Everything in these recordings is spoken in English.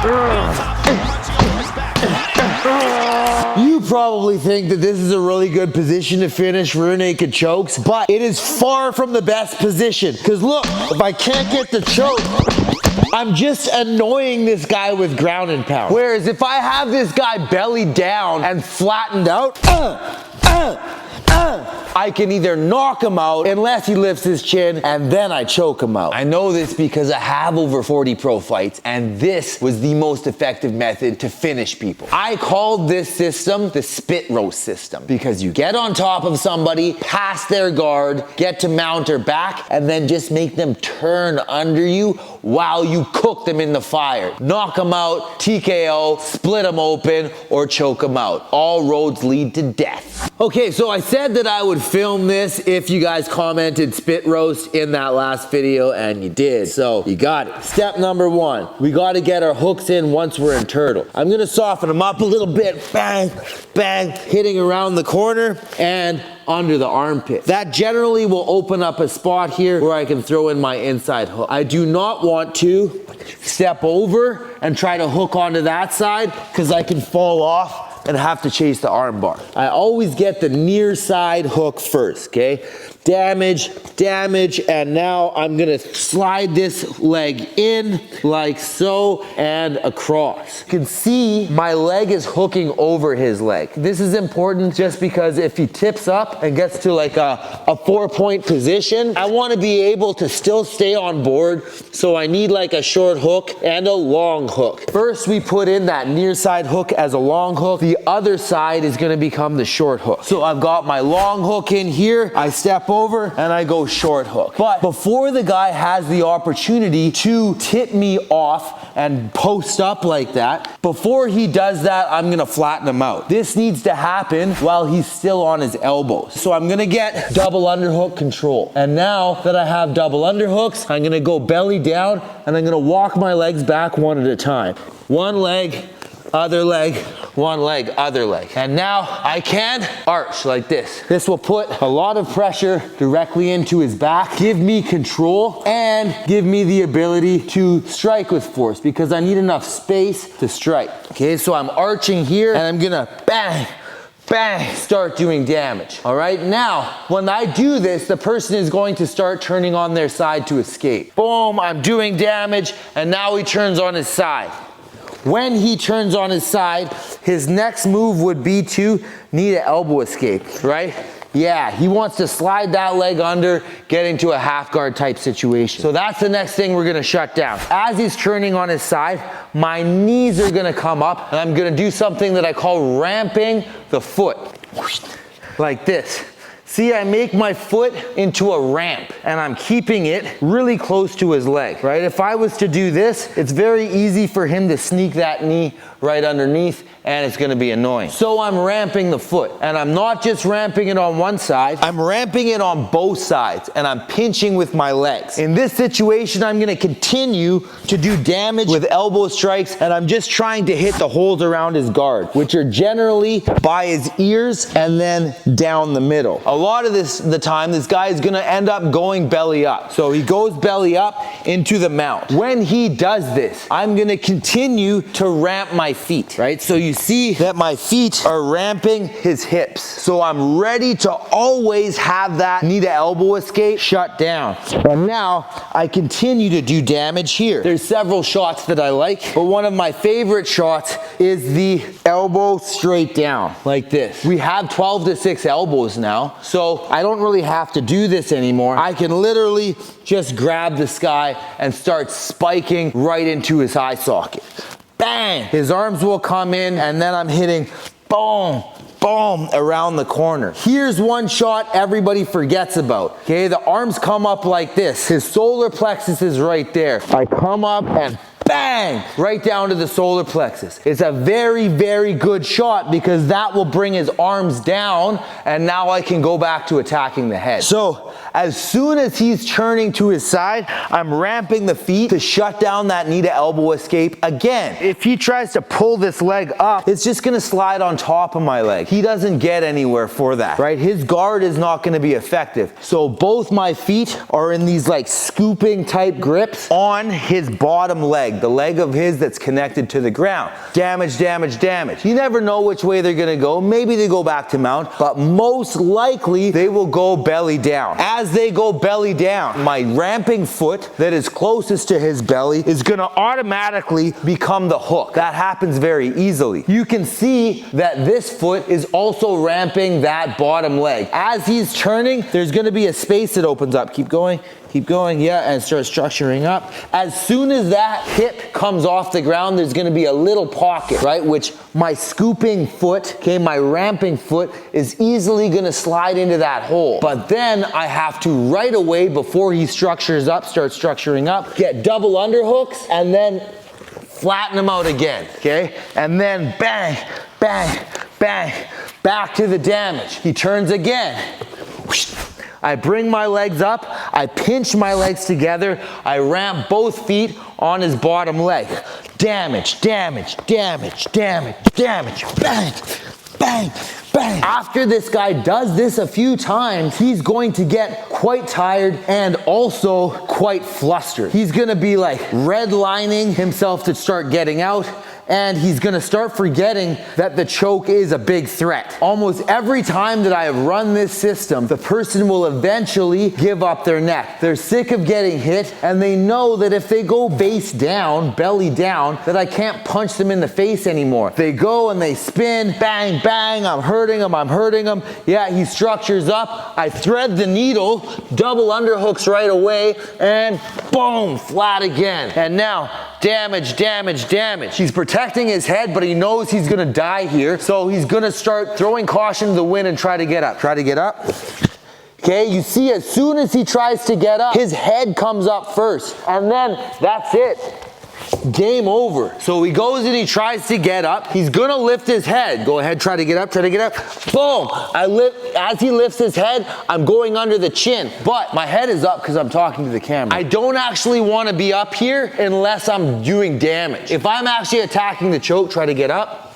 You probably think that this is a really good position to finish rear naked chokes, but it is far from the best position. Because look, if I can't get the choke, I'm just annoying this guy with ground and pound. Whereas if I have this guy belly down and flattened out, I can either knock him out unless he lifts his chin, and then I choke him out. I know this because I have over 40 pro fights, and this was the most effective method to finish people. I called this system the spit roast system because you get on top of somebody, pass their guard, get to mount or back, and then just make them turn under you while you cook them in the fire. Knock them out, TKO, split them open, or choke them out. All roads lead to death. Okay, so I said that I would film this if you guys commented spit roast in that last video, and you did, so you got it. Step number one, we gotta get our hooks in once we're in turtle. I'm gonna soften them up a little bit, bang, bang, hitting around the corner and under the armpit. That generally will open up a spot here where I can throw in my inside hook. I do not want to step over and try to hook onto that side because I can fall off and have to chase the arm bar. I always get the near side hook first, okay? Damage, damage, and now I'm gonna slide this leg in like so and across. You can see my leg is hooking over his leg. This is important just because if he tips up and gets to like a 4-point position, I wanna be able to still stay on board, so I need like a short hook and a long hook. First, we put in that near side hook as a long hook. The other side is gonna become the short hook. So I've got my long hook in here, I step over and I go short hook. But before the guy has the opportunity to tip me off and post up like that, before he does that, I'm gonna flatten him out. This needs to happen while he's still on his elbows. So I'm gonna get double underhook control. And now that I have double underhooks, I'm gonna go belly down and I'm gonna walk my legs back one at a time. One leg, other leg, one leg, other leg. And now I can arch like this. This will put a lot of pressure directly into his back, give me control, and give me the ability to strike with force because I need enough space to strike. Okay, so I'm arching here and I'm gonna bang, bang, start doing damage. All right, now, when I do this, the person is going to start turning on their side to escape. Boom, I'm doing damage, and now he turns on his side. When he turns on his side, his next move would be to need an elbow escape, right? Yeah, he wants to slide that leg under, get into a half guard type situation. So that's the next thing we're gonna shut down. As he's turning on his side, my knees are gonna come up, and I'm gonna do something that I call ramping the foot. Like this. See, I make my foot into a ramp and I'm keeping it really close to his leg, right? If I was to do this, it's very easy for him to sneak that knee right underneath and it's gonna be annoying. So I'm ramping the foot, and I'm not just ramping it on one side, I'm ramping it on both sides, and I'm pinching with my legs. In this situation, I'm gonna continue to do damage with elbow strikes, and I'm just trying to hit the holes around his guard, which are generally by his ears and then down the middle. A lot of the time, this guy is gonna end up going belly up. So he goes belly up into the mount. When he does this, I'm gonna continue to ramp my feet, right? So you see that my feet are ramping his hips. So I'm ready to always have that knee to elbow escape shut down. And now I continue to do damage here. There's several shots that I like, but one of my favorite shots is the elbow straight down like this. We have 12 to 6 elbows now, so I don't really have to do this anymore. I can literally just grab this guy and start spiking right into his eye socket. Bang! His arms will come in, and then I'm hitting boom, boom around the corner. Here's one shot everybody forgets about. Okay, the arms come up like this. His solar plexus is right there. I come up and bang, right down to the solar plexus. It's a very, very good shot because that will bring his arms down, and now I can go back to attacking the head. So as soon as he's turning to his side, I'm ramping the feet to shut down that knee to elbow escape again. If he tries to pull this leg up, it's just gonna slide on top of my leg. He doesn't get anywhere for that, right? His guard is not gonna be effective. So both my feet are in these like scooping type grips on his bottom leg, the leg of his that's connected to the ground. Damage, damage, damage. You never know which way they're gonna go. Maybe they go back to mount, but most likely they will go belly down. As they go belly down, my ramping foot that is closest to his belly is gonna automatically become the hook. That happens very easily. You can see that this foot is also ramping that bottom leg. As he's turning, there's gonna be a space that opens up. Keep going, yeah, and start structuring up. As soon as that hip comes off the ground, there's gonna be a little pocket, right? Which my scooping foot, okay, my ramping foot is easily gonna slide into that hole. But then I have to right away, before he structures up, start structuring up, get double underhooks, and then flatten him out again, okay? And then bang, bang, bang, back to the damage. He turns again. I bring my legs up, I pinch my legs together, I ramp both feet on his bottom leg. Damage, damage, damage, damage, damage, bang, bang, bang. After this guy does this a few times, he's going to get quite tired and also quite flustered. He's gonna be like redlining himself to start getting out, and he's gonna start forgetting that the choke is a big threat. Almost every time that I have run this system, the person will eventually give up their neck. They're sick of getting hit, and they know that if they go face down, belly down, that I can't punch them in the face anymore. They go and they spin, bang, bang, I'm hurting him, I'm hurting him. Yeah, he structures up, I thread the needle, double underhooks right away, and boom, flat again. And now, damage, damage, damage. He's protecting his head, but he knows he's gonna die here, so he's gonna start throwing caution to the wind and try to get up. Try to get up. Okay, you see, as soon as he tries to get up, his head comes up first, and then that's it. Game over. So he goes and he tries to get up. He's gonna lift his head. Go ahead, try to get up, try to get up. Boom! As he lifts his head, I'm going under the chin. But my head is up because I'm talking to the camera. I don't actually want to be up here unless I'm doing damage. If I'm actually attacking the choke, try to get up.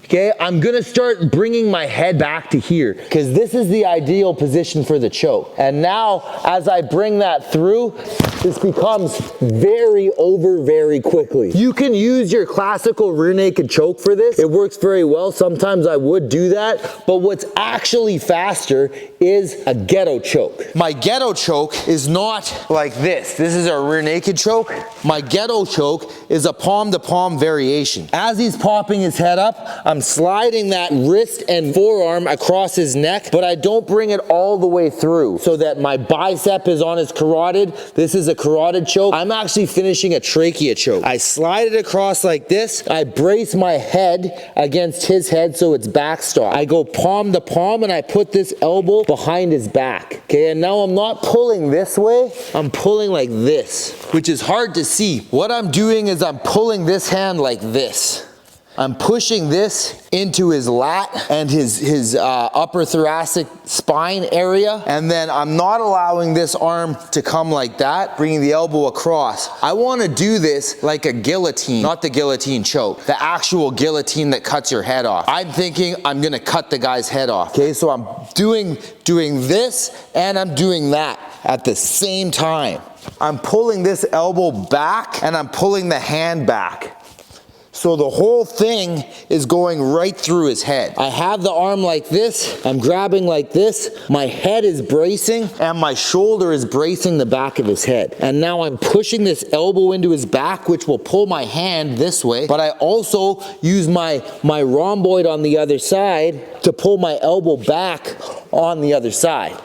Okay, I'm gonna start bringing my head back to here because this is the ideal position for the choke. And now, as I bring that through, this becomes very over very quickly. You can use your classical rear naked choke for this. It works very well. Sometimes I would do that, but what's actually faster is a ghetto choke. My ghetto choke is not like this. This is our rear naked choke. My ghetto choke is a palm to palm variation. As he's popping his head up, I'm sliding that wrist and forearm across his neck, but I don't bring it all the way through so that my bicep is on his carotid. This is a carotid choke. I'm actually finishing a trachea choke. I slide it across like this. I brace my head against his head so it's backstop. I go palm to palm and I put this elbow behind his back. Okay, and now I'm not pulling this way. I'm pulling like this, which is hard to see. What I'm doing is I'm pulling this hand like this. I'm pushing this into his lat and his upper thoracic spine area, and then I'm not allowing this arm to come like that, bringing the elbow across. I want to do this like a guillotine, not the guillotine choke, the actual guillotine that cuts your head off. I'm thinking I'm gonna cut the guy's head off. Okay, so I'm doing this and I'm doing that at the same time. I'm pulling this elbow back and I'm pulling the hand back. So the whole thing is going right through his head. I have the arm like this, I'm grabbing like this, my head is bracing, and my shoulder is bracing the back of his head. And now I'm pushing this elbow into his back, which will pull my hand this way, but I also use my rhomboid on the other side to pull my elbow back on the other side.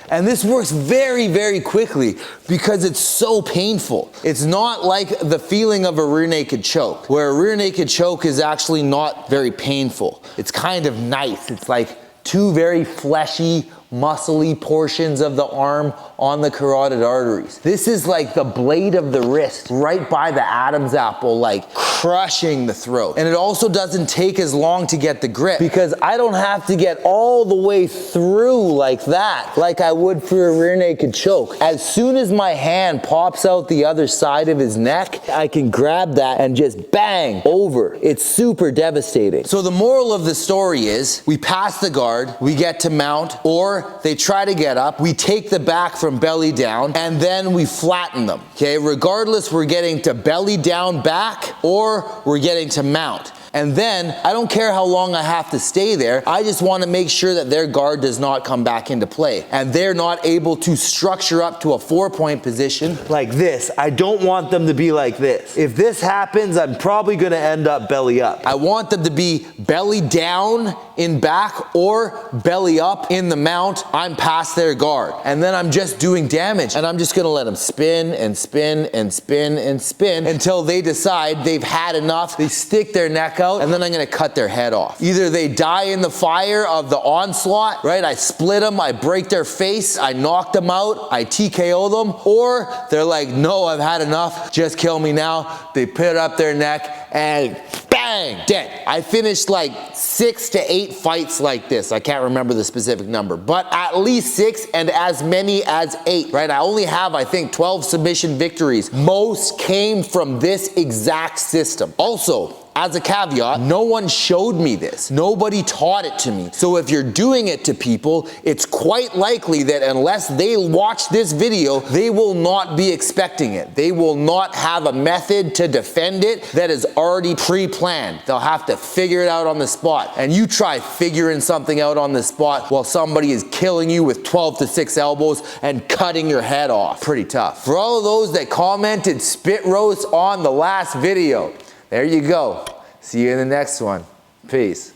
And this works very, very quickly because it's so painful. It's not like the feeling of a rear naked choke, where a rear naked choke is actually not very painful. It's kind of nice. It's like two very fleshy, muscly portions of the arm on the carotid arteries. This is like the blade of the wrist right by the Adam's apple, like crushing the throat. And it also doesn't take as long to get the grip because I don't have to get all the way through like that, like I would for a rear naked choke. As soon as my hand pops out the other side of his neck, I can grab that and just bang, over. It's super devastating. So the moral of the story is we pass the guard, we get to mount, or they try to get up, we take the back from belly down, and then we flatten them, okay? Regardless, we're getting to belly down back or we're getting to mount. And then, I don't care how long I have to stay there, I just want to make sure that their guard does not come back into play. And they're not able to structure up to a 4-point position like this. I don't want them to be like this. If this happens, I'm probably going to end up belly up. I want them to be belly down in back or belly up in the mount. I'm past their guard. And then I'm just doing damage. And I'm just going to let them spin and spin and spin and spin until they decide they've had enough. They stick their neck out, and then I'm gonna cut their head off. Either they die in the fire of the onslaught, right? I split them, I break their face, I knock them out, I TKO them, or they're like, no, I've had enough, just kill me now. They put up their neck and bang, dead. I finished like 6 to 8 fights like this. I can't remember the specific number, but at least 6 and as many as 8, right? I only have, I think, 12 submission victories. Most came from this exact system. Also, as a caveat, no one showed me this. Nobody taught it to me. So if you're doing it to people, it's quite likely that unless they watch this video, they will not be expecting it. They will not have a method to defend it that is already pre-planned. They'll have to figure it out on the spot. And you try figuring something out on the spot while somebody is killing you with 12 to 6 elbows and cutting your head off. Pretty tough. For all of those that commented spit roast on the last video, there you go. See you in the next one. Peace.